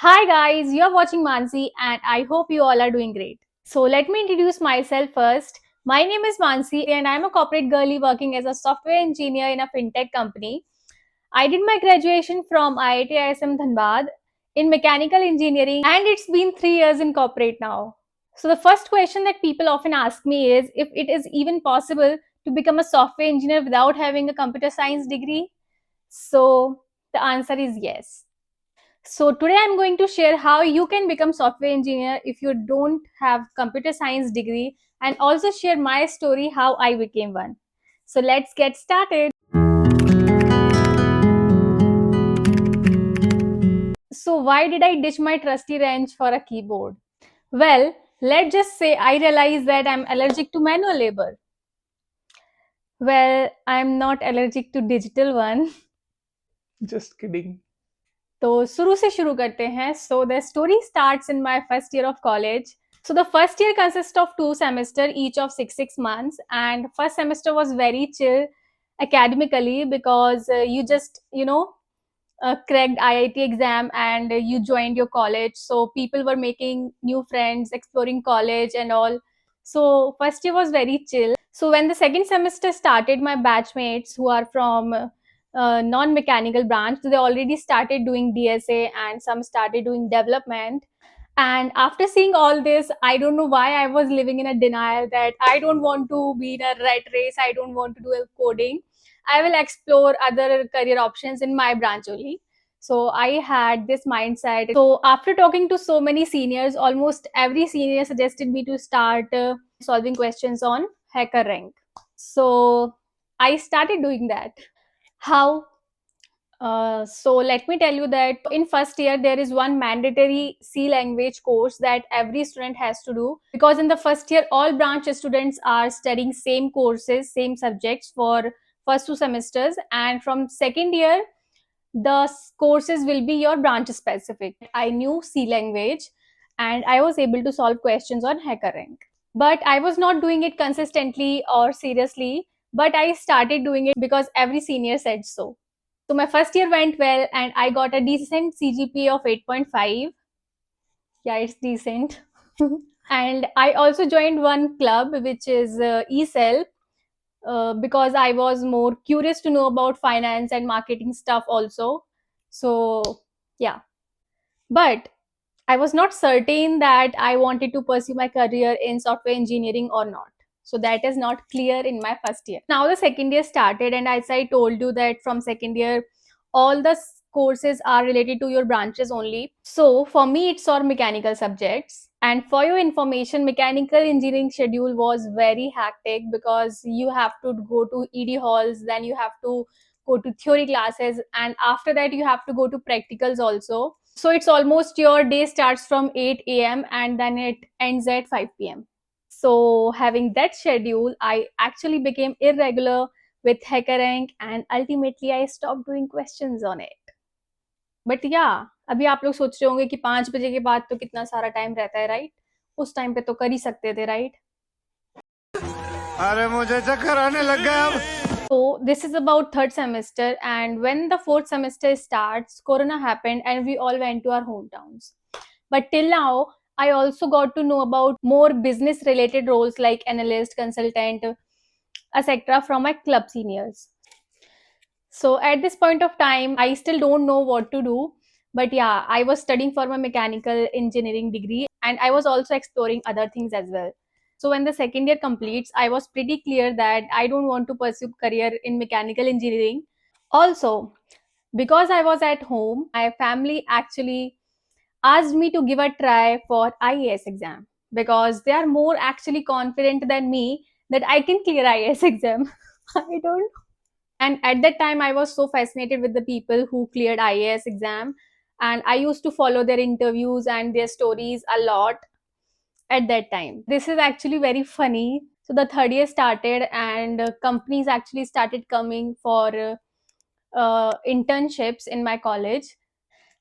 Hi guys, you're watching Mansi and I hope you all are doing great. So let me introduce myself first. My name is Mansi and I'm a corporate girly working as a software engineer in a fintech company. I did my graduation from IIT ISM Dhanbad in mechanical engineering and it's been 3 years in corporate now. So the first question that people often ask me is if it is even possible to become a software engineer without having a computer science degree. So the answer is yes. So today I'm going to share how you can become software engineer if you don't have computer science degree and also share my story how I became one. So let's get started. So why did I ditch my trusty wrench for a keyboard? Well, let's just say I realized that I'm allergic to manual labor. Well, I'm not allergic to digital one. Just kidding. तो शुरू से शुरू करते हैं. So the story starts in my first year of college. So the first year consists of 2 semesters, each of 6 months, and first semester was very chill academically because you just cracked IIT exam and you joined your college. So people were making new friends, exploring college and all. So first year was very chill. So when the second semester started, my batchmates who are from non-mechanical branch, they already started doing DSA and some started doing development. And after seeing all this, I don't know why I was living in a denial that I don't want to be in a rat race. I don't want to do a coding. I will explore other career options in my branch only. So I had this mindset. So after talking to so many seniors, almost every senior suggested me to start solving questions on HackerRank. So I started doing that. How? So let me tell you that in first year there is one mandatory C language course that every student has to do, because in the first year all branch students are studying same courses, same subjects for first 2 semesters, and from second year the courses will be your branch specific. I knew C language and I was able to solve questions on HackerRank, but I was not doing it consistently or seriously. But I started doing it because every senior said so. So my first year went well and I got a decent CGPA of 8.5. Yeah, it's decent. And I also joined one club, which is ECEL, because I was more curious to know about finance and marketing stuff also. So, yeah. But I was not certain that I wanted to pursue my career in software engineering or not. So that is not clear in my first year. Now the second year started, and as I told you that from second year, all the courses are related to your branches only. So for me, it's all mechanical subjects. And for your information, mechanical engineering schedule was very hectic because you have to go to ED halls, then you have to go to theory classes, and after that you have to go to practicals also. So it's almost your day starts from 8 a.m. and then it ends at 5 p.m. So having that schedule, I actually became irregular with HackerRank and ultimately I stopped doing questions on it. But या अभी आप लोग सोच रहे होंगे कि 5 बजे के बाद तो कितना सारा टाइम रहता है, राइट? उस टाइम पे तो कर ही सकते थे, राइट? अरे मुझे चक्कर आने लग गया अब. So this is about third semester, and when the fourth semester starts, Corona happened and we all went to our hometowns. But till now, I also got to know about more business related roles like analyst, consultant, etc. from my club seniors. So at this point of time, I still don't know what to do. But yeah, I was studying for my mechanical engineering degree and I was also exploring other things as well. So when the second year completes, I was pretty clear that I don't want to pursue career in mechanical engineering. Also, because I was at home, my family actually asked me to give a try for IAS exam because they are more actually confident than me that I can clear IAS exam. I don't. And at that time, I was so fascinated with the people who cleared IAS exam, and I used to follow their interviews and their stories a lot at that time. This is actually very funny. So the third year started, and companies actually started coming for internships in my college.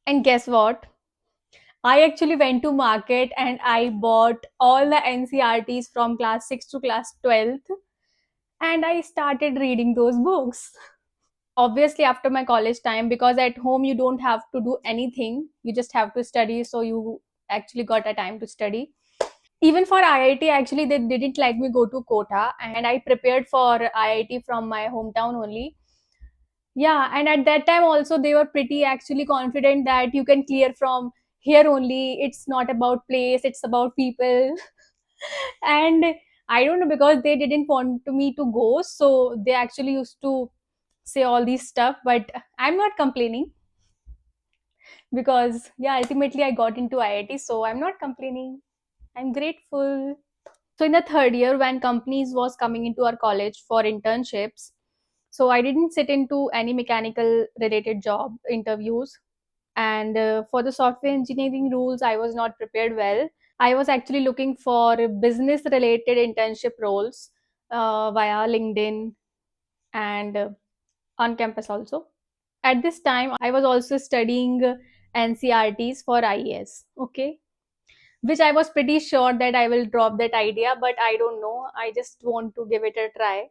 And guess what? I actually went to market and I bought all the NCRTs from class 6 to class 12th and I started reading those books. obviously after my college time, because at home you don't have to do anything, you just have to study, so you actually got a time to study. Even for IIT, actually they didn't let me go to Kota, and I prepared for IIT from my hometown only. Yeah, and at that time also they were pretty actually confident that you can clear from here only. It's not about place, it's about people. And I don't know, because they didn't want me to go, so they actually used to say all these stuff, but I'm not complaining, because yeah, ultimately I got into IIT, so I'm not complaining. I'm grateful. So in the third year, when companies was coming into our college for internships, so I didn't sit into any mechanical related job interviews. And for the software engineering rules, I was not prepared well. I was actually looking for business related internship roles via LinkedIn and on campus also. At this time, I was also studying NCRTs for IES. Okay, which I was pretty sure that I will drop that idea, but I don't know. I just want to give it a try.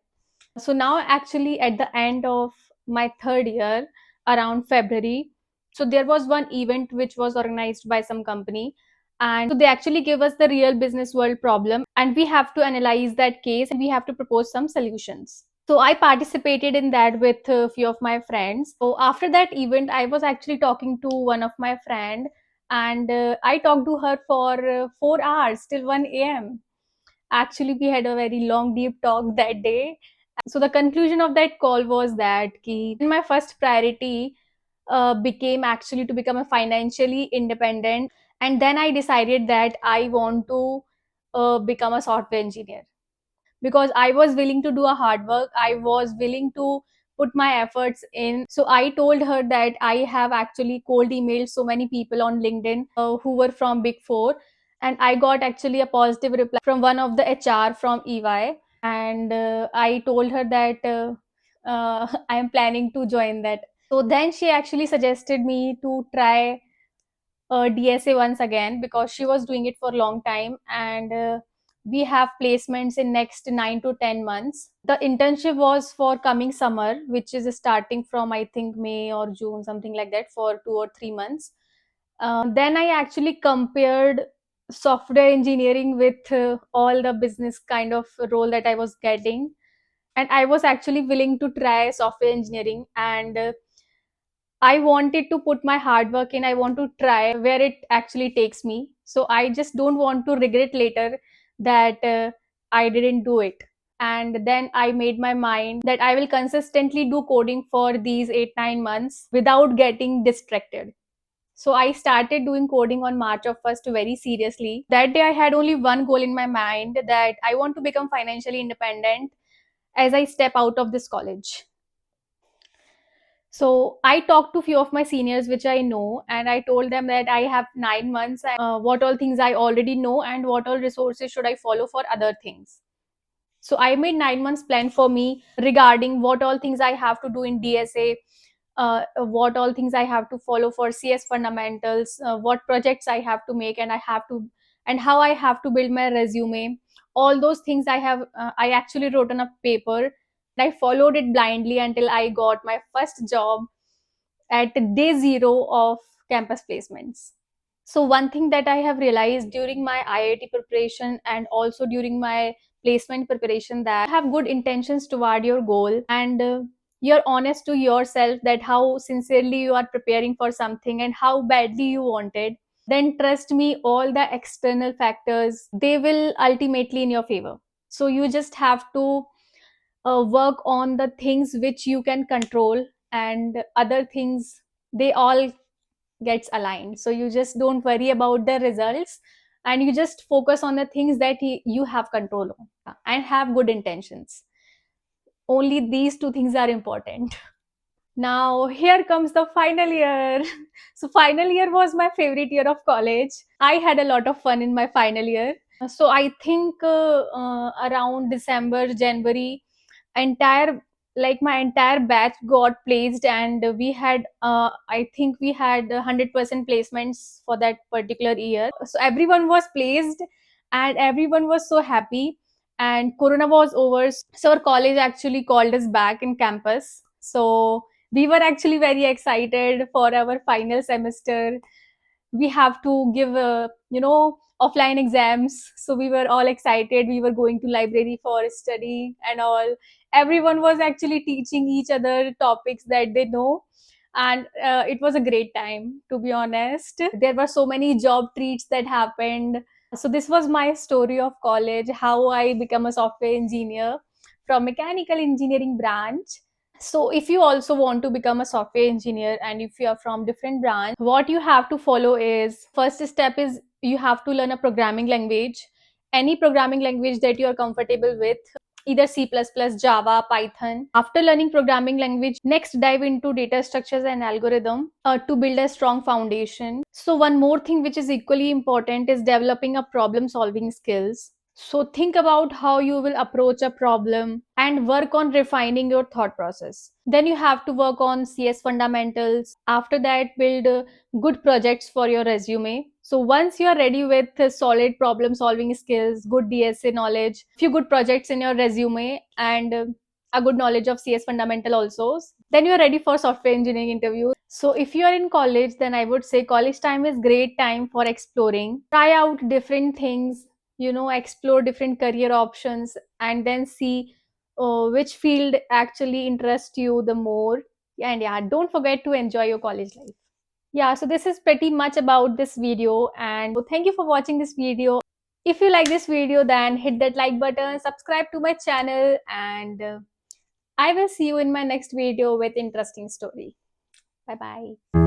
So now, actually, at the end of my third year, around February, so there was one event which was organized by some company. And so they actually gave us the real business world problem, and we have to analyze that case and we have to propose some solutions. So I participated in that with a few of my friends. So after that event, I was actually talking to one of my friend, and I talked to her for 4 hours till 1 a.m. Actually, we had a very long deep talk that day. So the conclusion of that call was that my first priority became actually to become a financially independent, and then I decided that I want to become a software engineer, because I was willing to do a hard work. I was willing to put my efforts in. So I told her that I have actually cold emailed so many people on LinkedIn who were from Big Four, and I got actually a positive reply from one of the HR from EY, and I told her that I am planning to join that. So then she actually suggested me to try DSA once again, because she was doing it for a long time, and we have placements in next 9 to 10 months. The internship was for coming summer, which is starting from I think May or June, something like that, for 2 or 3 months. Then I actually compared software engineering with all the business kind of role that I was getting, and I was actually willing to try software engineering. And I wanted to put my hard work in. I want to try where it actually takes me. So I just don't want to regret later that I didn't do it. And then I made my mind that I will consistently do coding for these 8 9 months without getting distracted. So I started doing coding on March of 1st very seriously. That day I had only one goal in my mind, that I want to become financially independent as I step out of this college. So I talked to few of my seniors, which I know, and I told them that I have 9 months. What all things I already know, and what all resources should I follow for other things. So I made 9 months plan for me regarding what all things I have to do in DSA, what all things I have to follow for CS fundamentals, what projects I have to make, and how I have to build my resume. All those things I actually wrote on a paper. I followed it blindly until I got my first job at day zero of campus placements. So one thing that I have realized during my IIT preparation and also during my placement preparation, that have good intentions toward your goal, and you're honest to yourself that how sincerely you are preparing for something and how badly you want it, then trust me, all the external factors, they will ultimately in your favor. So you just have to work on the things which you can control, and other things, they all gets aligned. So you just don't worry about the results, and you just focus on the things that you have control on and have good intentions. Only these two things are important. Now here comes the final year. So final year was my favorite year of college. I had a lot of fun in my final year. So I think around December, January, entire like my entire batch got placed, and we had I think we had 100% placements for that particular year. So everyone was placed, and everyone was so happy, and corona was over. So our college actually called us back in campus. So We were actually very excited for our final semester. We have to give offline exams, so we were all excited. We were going to library for study and all. Everyone was actually teaching each other topics that they know, and it was a great time, to be honest. There were so many job treats that happened. So this was my story of college, how I become a software engineer from mechanical engineering branch. So if you also want to become a software engineer and if you are from different branch, what you have to follow is, first step is you have to learn a programming language, any programming language that you are comfortable with, either C++, Java, Python. After learning programming language, next dive into data structures and algorithm to build a strong foundation. So one more thing which is equally important is developing a problem solving skills. So think about how you will approach a problem and work on refining your thought process. Then you have to work on CS fundamentals. After that, build good projects for your resume. So once you are ready with solid problem solving skills, good DSA knowledge, few good projects in your resume, and a good knowledge of CS fundamental also, then you are ready for software engineering interview. So if you are in college, then I would say college time is great time for exploring. Try out different things, explore different career options, and then see which field actually interests you the more. And yeah, don't forget to enjoy your college life. Yeah, so this is pretty much about this video, and thank you for watching this video. If you like this video, then hit that like button, subscribe to my channel, and I will see you in my next video with interesting story. Bye bye.